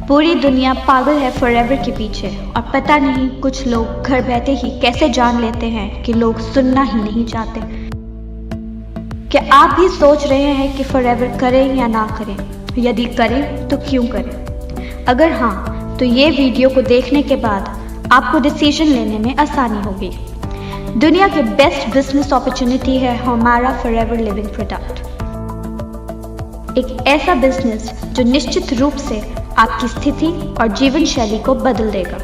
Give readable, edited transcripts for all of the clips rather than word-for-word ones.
पूरी दुनिया पागल है फॉरएवर के पीछे और पता नहीं कुछ लोग घर बैठे ही कैसे जान लेते हैं कि लोग सुनना ही नहीं चाहते। क्या आप भी सोच रहे हैं कि फॉरएवर करें या ना करें? यदि करें तो क्यों करें? अगर हाँ तो ये वीडियो को देखने के बाद आपको डिसीजन लेने में आसानी होगी। दुनिया के बेस्ट बिजनेस अपॉर्चुनिटी है हमारा फॉरएवर लिविंग प्रोडक्ट। एक ऐसा बिजनेस जो निश्चित रूप से आपकी स्थिति और जीवन शैली को बदल देगा।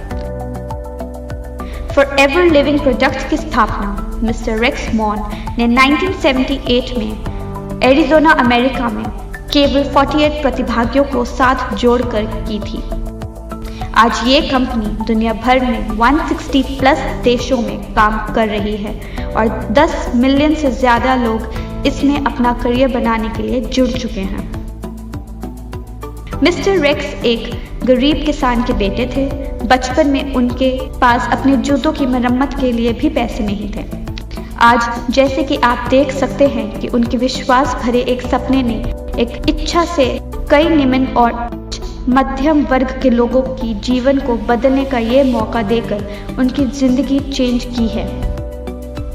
फॉरएवर लिविंग प्रोडक्ट्स की स्थापना मिस्टर रेक्स मॉन ने 1978 में एरिज़ोना अमेरिका में केवल 48 प्रतिभागियों को साथ जोड़कर की थी। आज ये कंपनी दुनिया भर में 160 प्लस देशों में काम कर रही है और 10 मिलियन से ज़्यादा लोग इसमें अपना करियर बनाने के लिए जुड़ चुके हैं। मिस्टर रेक्स एक गरीब किसान के बेटे थे। बचपन में उनके पास अपने जूतों की मरम्मत के लिए भी पैसे नहीं थे। आज जैसे कि आप देख सकते हैं कि उनके विश्वास भरे एक सपने ने एक इच्छा से कई निम्न और मध्यम वर्ग के लोगों की जीवन को बदलने का ये मौका देकर उनकी जिंदगी चेंज की है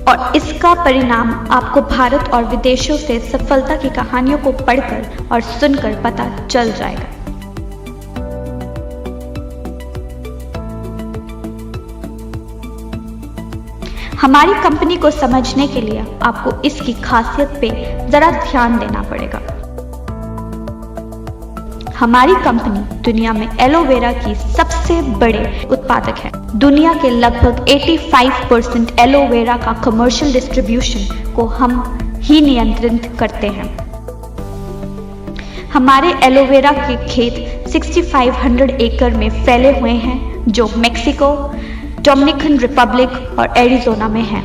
और इसका परिणाम आपको भारत और विदेशों से सफलता की कहानियों को पढ़कर और सुनकर पता चल जाएगा। हमारी कंपनी को समझने के लिए आपको इसकी खासियत पे जरा ध्यान देना पड़ेगा। हमारी कंपनी दुनिया में एलोवेरा की सबसे बड़े उत्पादक है। दुनिया के लगभग 85% एलोवेरा का कमर्शियल डिस्ट्रीब्यूशन को हम ही नियंत्रित करते हैं। हमारे एलोवेरा के खेत 6500 एकड़ में फैले हुए हैं जो मेक्सिको, डोमिनिकन रिपब्लिक और एरिज़ोना में है।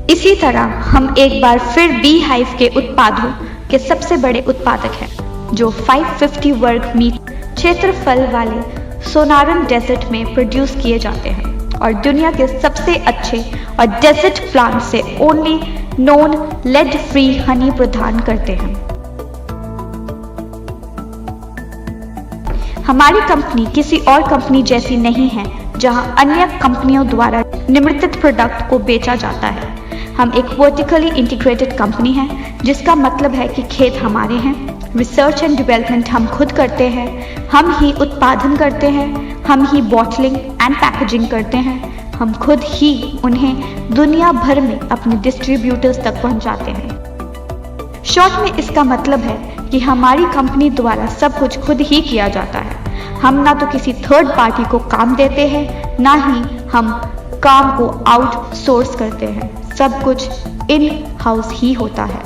इसी तरह हम एक बार फिर बी हाइव के उत्पादों के सबसे बड़े उत्पादक हैं जो 550 वर्ग मीटर क्षेत्रफल वाले सोनारन डेजर्ट में प्रोड्यूस किए जाते हैं और दुनिया के सबसे अच्छे और डेजर्ट प्लांट से only non lead free honey प्रदान करते हैं। हमारी कंपनी किसी और कंपनी जैसी नहीं है जहां अन्य कंपनियों द्वारा निर्मित प्रोडक्ट को बेचा जाता है। हम एक वर्टिकली इंटीग्रेटेड कंपनी है जिसका मतलब है कि खेत हमारे हैं, रिसर्च एंड डेवलपमेंट हम खुद करते हैं, हम ही उत्पादन करते हैं, हम ही बॉटलिंग एंड पैकेजिंग करते हैं, हम खुद ही उन्हें दुनिया भर में अपने डिस्ट्रीब्यूटर्स तक पहुंचाते हैं। शॉर्ट में इसका मतलब है कि हमारी कंपनी द्वारा सब कुछ खुद ही किया जाता है। हम ना तो किसी थर्ड पार्टी को काम देते हैं, ना ही हम काम को आउटसोर्स करते हैं। सब कुछ इन हाउस ही होता है।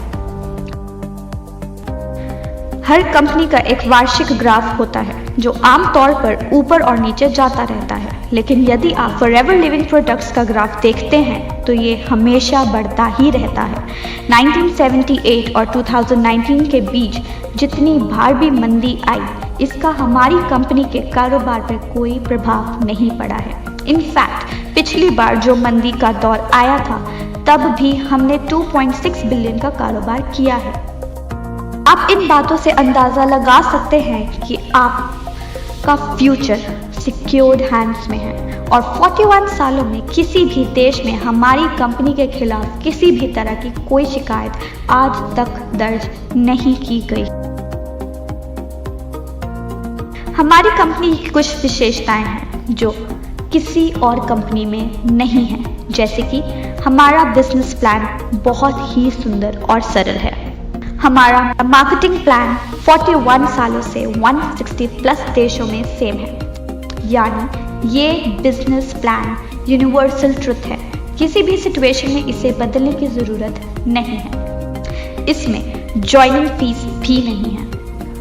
हर कंपनी का एक वार्षिक ग्राफ होता है जो आमतौर पर ऊपर और नीचे जाता रहता है, लेकिन यदि आप फॉरएवर लिविंग प्रोडक्ट्स का ग्राफ देखते हैं तो ये हमेशा बढ़ता ही रहता है। 1978 और 2019 के बीच जितनी बार भी मंदी आई, इसका हमारी कंपनी के कारोबार पर कोई प्रभाव नहीं पड़ा है। इनफैक्ट पिछली बार जो मंदी का दौर आया था तब भी हमने 2.6 बिलियन का कारोबार किया है। आप इन बातों से अंदाजा लगा सकते हैं कि आपका फ्यूचर सिक्योर्ड हैंड्स में है और 41 सालों में किसी भी देश में हमारी कंपनी के खिलाफ किसी भी तरह की कोई शिकायत आज तक दर्ज नहीं की गई। हमारी कंपनी की कुछ विशेषताएं हैं जो किसी और कंपनी में नहीं है, जैसे कि हमारा बिजनेस प्लान बहुत ही सुंदर और सरल है। हमारा मार्केटिंग प्लान 41 सालों से 160 प्लस देशों में सेम है, यानी ये बिजनेस प्लान यूनिवर्सल ट्रुथ है। किसी भी सिचुएशन में इसे बदलने की ज़रूरत नहीं है। इसमें ज्वाइनिंग फीस भी नहीं है,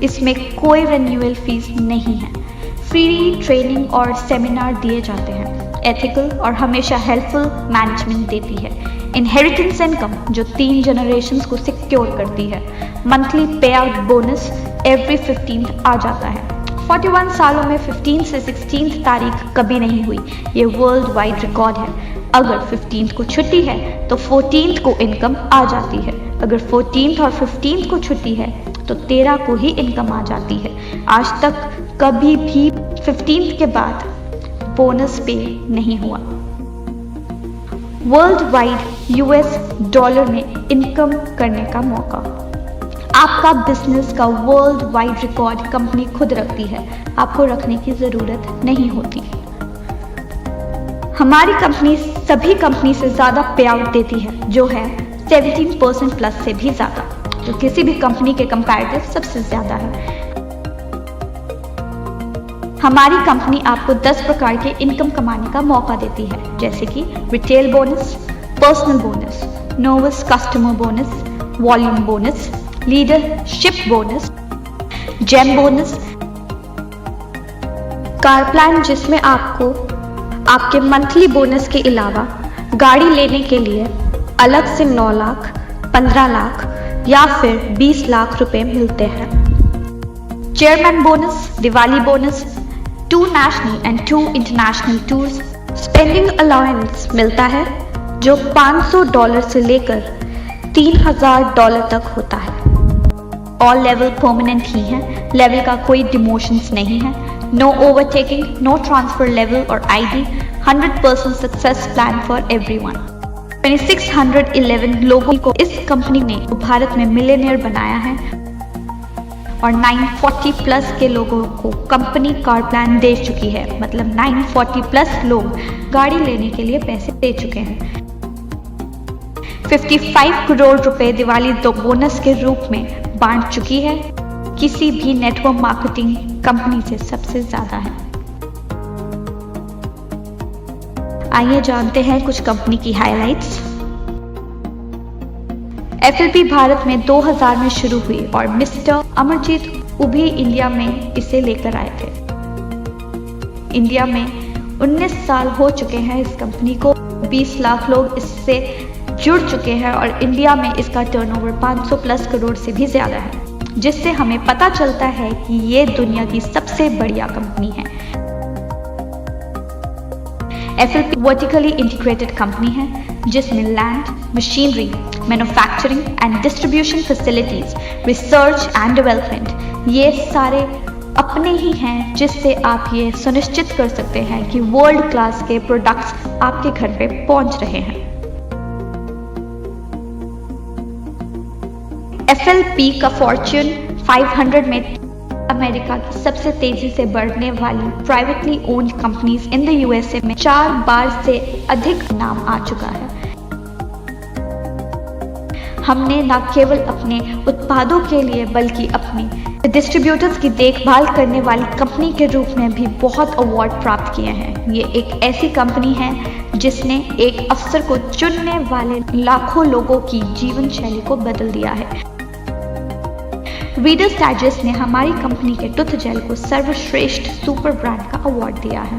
इसमें कोई रिन्यूअल फीस नहीं है। फ्री ट्रेनिंग और सेमिनार दिए जाते हैं। एथिकल और हमेशा हेल्पफुल मैनेजमेंट देती है। इनहेरिटेंस इनकम जो 3 जनरेशन्स को सिक्योर करती है। मंथली पे आउट बोनस एवरी 15th आ जाता है। 41 सालों में 15 से 16 तारीख कभी नहीं हुई, ये वर्ल्ड वाइड रिकॉर्ड है। अगर 15th को छुट्टी है तो 14th को इनकम आ जाती है। अगर 14th और 15th को छुट्टी है तो 13 को ही इनकम आ जाती है। आज तक कभी भी 15th के बाद बोनस पे नहीं हुआ। वर्ल्ड वाइड US डॉलर में इनकम करने का मौका। आपका बिजनेस का वर्ल्ड वाइड रिकॉर्ड कंपनी खुद रखती है, आपको रखने की जरूरत नहीं होती। हमारी कंपनी सभी कंपनी से ज्यादा पे आउट देती है, जो है 17% प्लस से भी ज्यादा, तो किसी भी कंपनी के कंपैरेटिव सबसे ज्यादा है। हमारी कंपनी आपको 10 प्रकार के इनकम कमाने का मौका देती है, जैसे कि retail bonus, personal bonus, novice customer bonus, volume bonus, leadership bonus, gem bonus, car plan जिसमें आपको आपके मंथली बोनस के अलावा गाड़ी लेने के लिए अलग से 9 लाख, 15 लाख या फिर 20 लाख रुपए मिलते हैं। Chairman bonus, Diwali bonus, 2 national and 2 international tours, spending allowance मिलता है जो $500 से लेकर $3000 तक होता है। ऑल लेवल परमानेंट ही है, लेवल का कोई डिमोशंस नहीं है। No overtaking, no transfer level और ID, 100% success plan for everyone. 2611 लोगों को इस कंपनी ने भारत में मिलियनेयर बनाया है और 940 प्लस के लोगों को कंपनी कार प्लान दे चुकी है। मतलब 940 प्लस लोग गाड़ी लेने के लिए पैसे दे चुके हैं। 55 करोड़ रुपए दिवाली बोनस के रूप में बांट चुकी है, किसी भी नेटवर्क मार्केटिंग कंपनी से सबसे ज्यादा है। आइए जानते हैं कुछ कंपनी की हाइलाइट्स। FLP भारत में 2000 में शुरू हुई और मिस्टर अमरजीत उभी इंडिया में इसे लेकर आए थे। इंडिया में 19 साल हो चुके हैं इस कंपनी को, 20 लाख लोग इससे जुड़ चुके हैं और इंडिया में इसका टर्नओवर 500 प्लस करोड़ से भी ज्यादा है, जिससे हमें पता चलता है कि ये दुनिया की सबसे बढ़िया कंपनी है। FLP वर्टिकली इंटीग्रेटेड कंपनी है जिसमें land, machinery, manufacturing and distribution facilities, research and development ये सारे अपने ही हैं, जिससे आप ये सुनिश्चित कर सकते हैं कि वर्ल्ड क्लास के प्रोडक्ट्स आपके घर पे पहुंच रहे हैं। FLP का फॉर्च्यून 500 में अमेरिका की सबसे तेजी से बढ़ने वाली privately owned companies in the USA में 4 बार से अधिक नाम आ चुका है। हमने न केवल अपने उत्पादों के लिए बल्कि अपने डिस्ट्रीब्यूटर्स की देखभाल करने वाली कंपनी के रूप में भी बहुत अवार्ड प्राप्त किए हैं। ये एक ऐसी कंपनी है जिसने एक अफसर को चुनने वाले लाखों लोगों की जीवन शैली को बदल दिया है। रीडर्स डाइजेस्ट ने हमारी कंपनी के टूथ जेल को सर्वश्रेष्ठ सुपर ब्रांड का अवार्ड दिया है।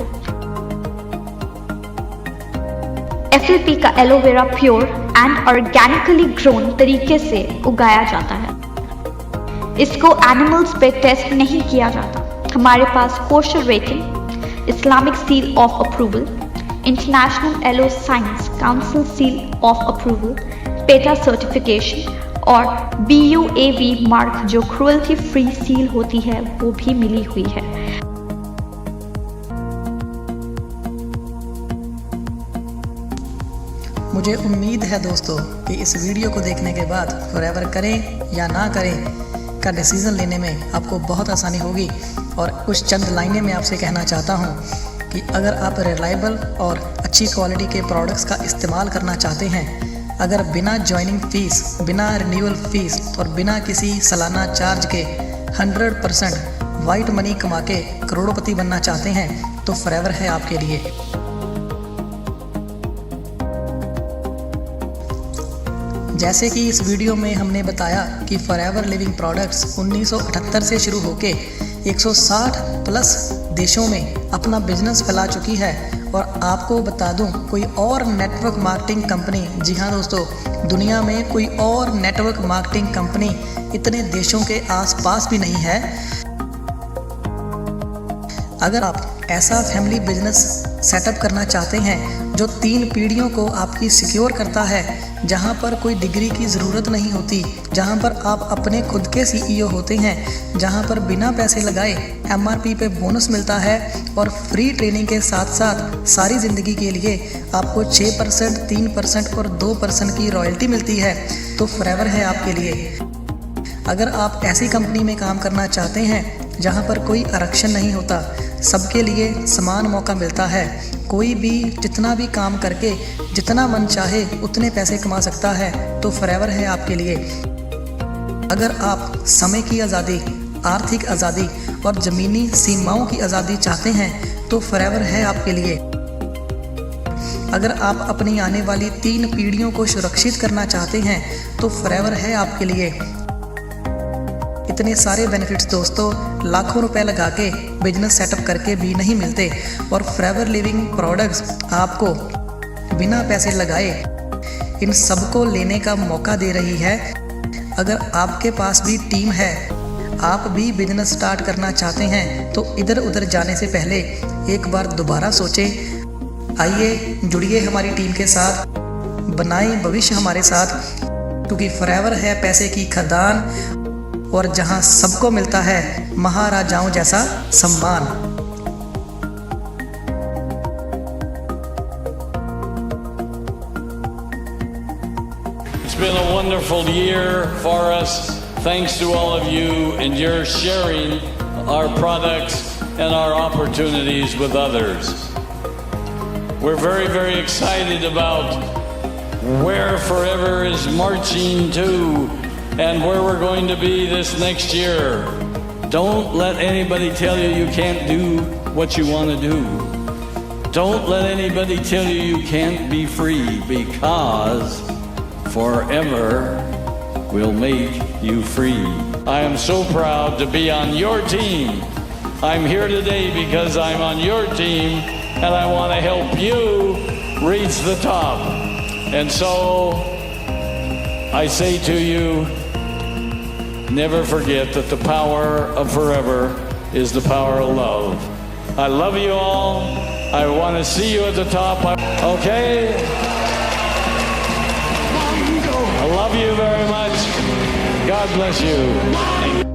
FLP का aloe vera pure and organically grown तरीके से उगाया जाता है। इसको एनिमल्स पे टेस्ट नहीं किया जाता। हमारे पास kosher rating, Islamic seal of approval, International aloe science council seal of approval, PETA certification और BUAV मार्क जो क्रुएल्टी फ्री सील होती है वो भी मिली हुई है। मुझे उम्मीद है दोस्तों कि इस वीडियो को देखने के बाद फॉरएवर करें या ना करें का डिसीज़न लेने में आपको बहुत आसानी होगी। और कुछ चंद लाइनें मैं आपसे कहना चाहता हूँ कि अगर आप रिलायबल और अच्छी क्वालिटी के प्रोडक्ट्स का इस्तेमाल करना चाहते हैं, अगर बिना ज्वाइनिंग फ़ीस, बिना रिन्यूअल फ़ीस और बिना किसी सालाना चार्ज के 100% वाइट मनी कमा के करोड़पति बनना चाहते हैं तो फॉरएवर है आपके लिए। जैसे कि इस वीडियो में हमने बताया कि फॉरएवर लिविंग प्रोडक्ट्स 1978 से शुरू होके 160 प्लस देशों में अपना बिजनेस फैला चुकी है। और आपको बता दूं, कोई और नेटवर्क मार्केटिंग कंपनी, जी हाँ दोस्तों, दुनिया में कोई और नेटवर्क मार्केटिंग कंपनी इतने देशों के आसपास भी नहीं है। अगर आप ऐसा फैमिली बिजनेस सेटअप करना चाहते हैं जो 3 पीढ़ियों को आपकी सिक्योर करता है, जहां पर कोई डिग्री की ज़रूरत नहीं होती, जहां पर आप अपने खुद के CEO होते हैं, जहां पर बिना पैसे लगाए MRP पे बोनस मिलता है और फ्री ट्रेनिंग के साथ साथ सारी ज़िंदगी के लिए आपको 6%, 3% और 2% की रॉयल्टी मिलती है, तो फॉरएवर है आपके लिए। अगर आप ऐसी कंपनी में काम करना चाहते हैं जहां पर कोई आरक्षण नहीं होता, सबके लिए समान मौका मिलता है, कोई भी जितना भी काम करके जितना मन चाहे उतने पैसे कमा सकता है, तो फॉरएवर है आपके लिए। अगर आप समय की आज़ादी, आर्थिक आज़ादी और ज़मीनी सीमाओं की आज़ादी चाहते हैं, तो फॉरएवर है आपके लिए। अगर आप अपनी आने वाली 3 पीढ़ियों को सुरक्षित करना चाहते हैं, तो फॉरएवर है आपके लिए। इतने सारे बेनिफिट्स दोस्तों लाखों रुपए लगा के बिजनेस सेटअप करके भी नहीं मिलते, और फॉरएवर लिविंग प्रोडक्ट्स आपको बिना पैसे लगाए इन सबको लेने का मौका दे रही है। अगर आपके पास भी टीम है, आप भी बिजनेस स्टार्ट करना चाहते हैं, तो इधर उधर जाने से पहले एक बार दोबारा सोचें। आइए जुड़िए हमारी टीम के साथ, बनाएं भविष्य हमारे साथ, क्योंकि फॉरएवर है पैसे की खदान, और जहां सबको मिलता है महाराजाओं जैसा सम्मान। It's been a wonderful year for us. Thanks to all of you and your sharing our products and our opportunities with others. We're very, very excited about where Forever is marching to and where we're going to be this next year. Don't let anybody tell you you can't do what you want to do. Don't let anybody tell you you can't be free, because Forever will make you free. I am so proud to be on your team. I'm here today because I'm on your team and I want to help you reach the top. And so I say to you, never forget that the power of Forever is the power of love. I love you all. I want to see you at the top. Okay? I love you very much. God bless you.